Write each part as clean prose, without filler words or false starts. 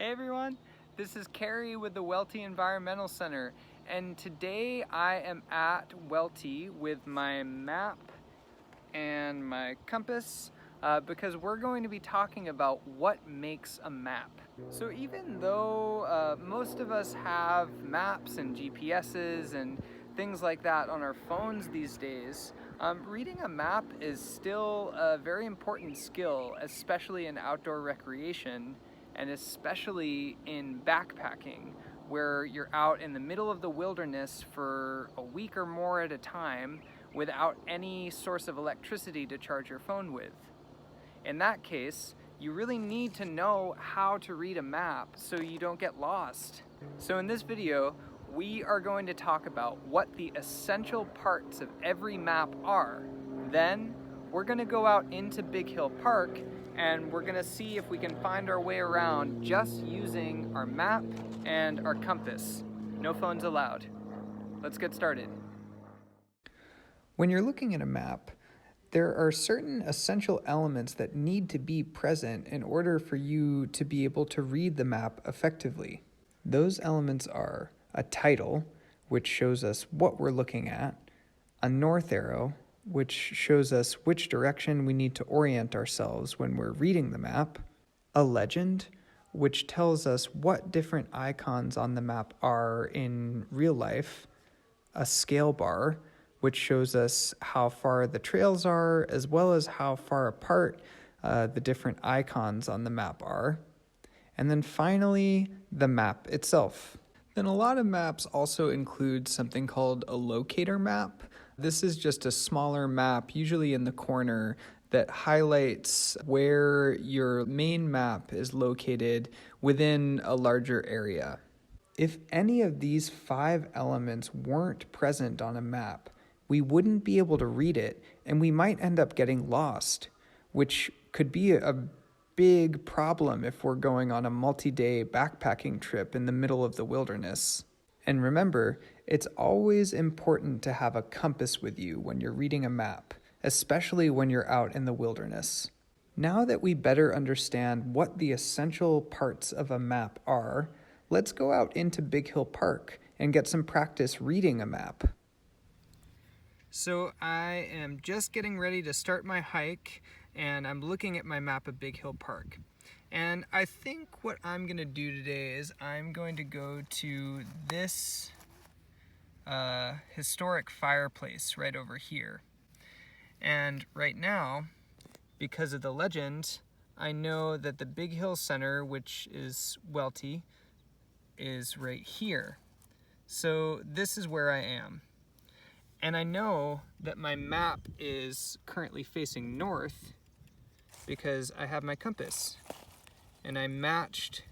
Hey everyone, this is Carrie with the Welty Environmental Center, and today I am at Welty with my map and my compass because we're going to be talking about what makes a map. So even though most of us have maps and GPSs and things like that on our phones these days, reading a map is still a very important skill, especially in outdoor recreation and especially in backpacking, where you're out in the middle of the wilderness for a week or more at a time without any source of electricity to charge your phone with. In that case, you really need to know how to read a map so you don't get lost. So in this video, we are going to talk about what the essential parts of every map are. Then we're going to go out into Big Hill Park and we're going to see if we can find our way around just using our map and our compass. No phones allowed. Let's get started. When you're looking at a map, there are certain essential elements that need to be present in order for you to be able to read the map effectively. Those elements are a title, which shows us what we're looking at, a north arrow, which shows us which direction we need to orient ourselves when we're reading the map, a legend, which tells us what different icons on the map are in real life, a scale bar, which shows us how far the trails are, as well as how far apart the different icons on the map are. And then finally, the map itself. Then a lot of maps also include something called a locator map. This is just a smaller map, usually in the corner, that highlights where your main map is located within a larger area. If any of these 5 elements weren't present on a map, we wouldn't be able to read it, and we might end up getting lost, which could be a big problem if we're going on a multi-day backpacking trip in the middle of the wilderness. And remember, it's always important to have a compass with you when you're reading a map, especially when you're out in the wilderness. Now that we better understand what the essential parts of a map are, let's go out into Big Hill Park and get some practice reading a map. So I am just getting ready to start my hike and I'm looking at my map of Big Hill Park. And I think what I'm going to do today is I'm going to go to this historic fireplace right over here. And right now, because of the legend, I know that the Big Hill Center, which is Welty, is right here. So this is where I am. And I know that my map is currently facing north because I have my compass. And I matched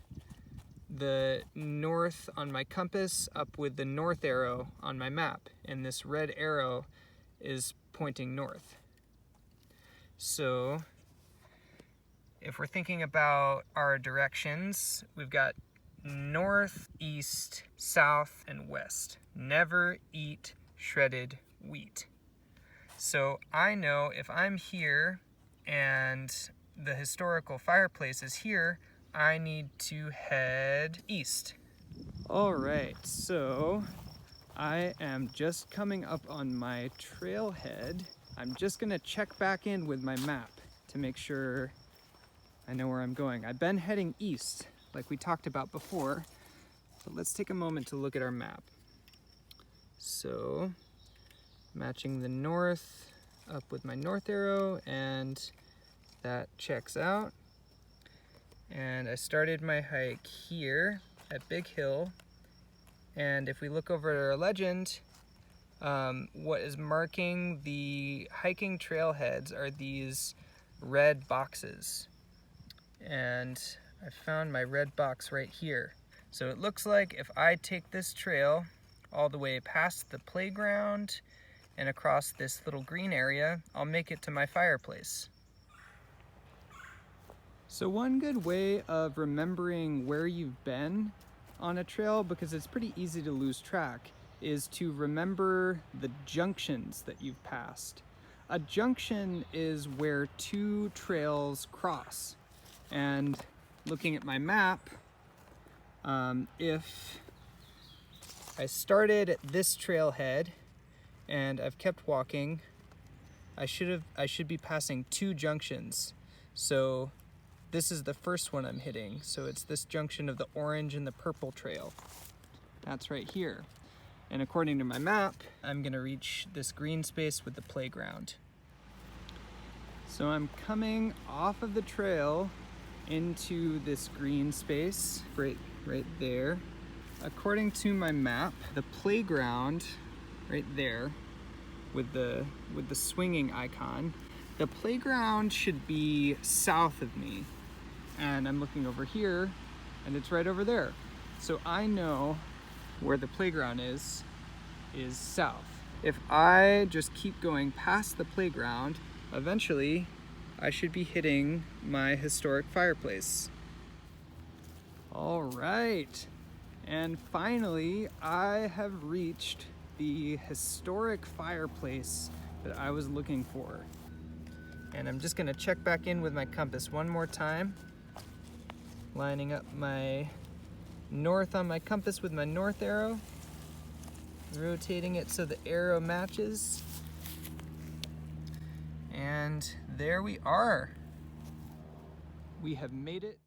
the north on my compass up with the north arrow on my map. And this red arrow is pointing north. So if we're thinking about our directions, we've got north, east, south, and west. Never eat shredded wheat. So I know if I'm here and the historical fireplace is here, I need to head east. All right, so I am just coming up on my trailhead. I'm just gonna check back in with my map to make sure I know where I'm going. I've been heading east, like we talked about before, but let's take a moment to look at our map. So, matching the north up with my north arrow, and that checks out. And I started my hike here at Big Hill. And if we look over at our legend, what is marking the hiking trailheads are these red boxes. And I found my red box right here. So it looks like if I take this trail all the way past the playground and across this little green area, I'll make it to my fireplace. So one good way of remembering where you've been on a trail, because it's pretty easy to lose track, is to remember the junctions that you've passed. A junction is where 2 trails cross. And looking at my map, If I started at this trailhead and I've kept walking, I should be passing 2 junctions. So this is the first one I'm hitting. So it's this junction of the orange and the purple trail. That's right here. And according to my map, I'm gonna reach this green space with the playground. So I'm coming off of the trail into this green space right there. According to my map, the playground right there with the swinging icon, the playground should be south of me. And I'm looking over here and it's right over there. So I know where the playground is south. If I just keep going past the playground, eventually I should be hitting my historic fireplace. All right, and finally I have reached the historic fireplace that I was looking for. And I'm just gonna check back in with my compass one more time, lining up my north on my compass with my north arrow, rotating it so the arrow matches. And there we are. We have made it.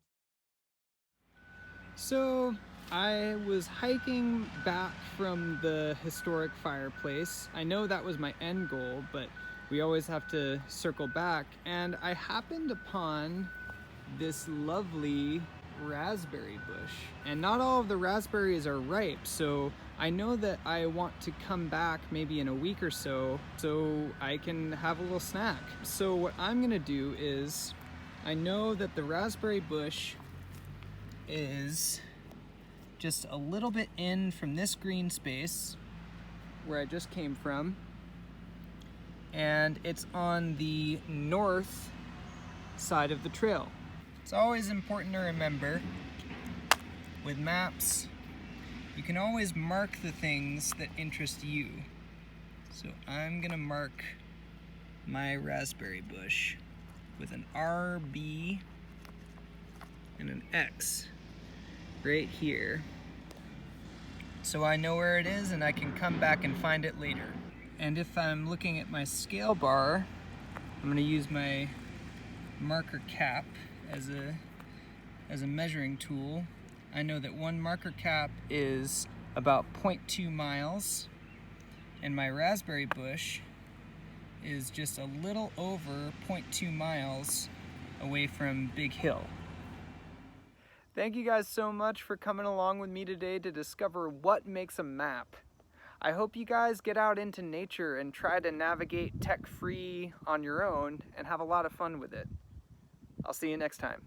So I was hiking back from the historic fireplace. I know that was my end goal, but we always have to circle back. And I happened upon this lovely raspberry bush. And not all of the raspberries are ripe, so I know that I want to come back maybe in a week or so I can have a little snack. So what I'm gonna do is, I know that the raspberry bush is just a little bit in from this green space where I just came from, and it's on the north side of the trail. It's always important to remember with maps, you can always mark the things that interest you. So I'm gonna mark my raspberry bush with an RB and an X right here, so I know where it is and I can come back and find it later. And if I'm looking at my scale bar, I'm gonna use my marker cap as a measuring tool. I know that one marker cap is about 0.2 miles, and my raspberry bush is just a little over 0.2 miles away from Big Hill. Thank you guys so much for coming along with me today to discover what makes a map. I hope you guys get out into nature and try to navigate tech-free on your own and have a lot of fun with it. I'll see you next time.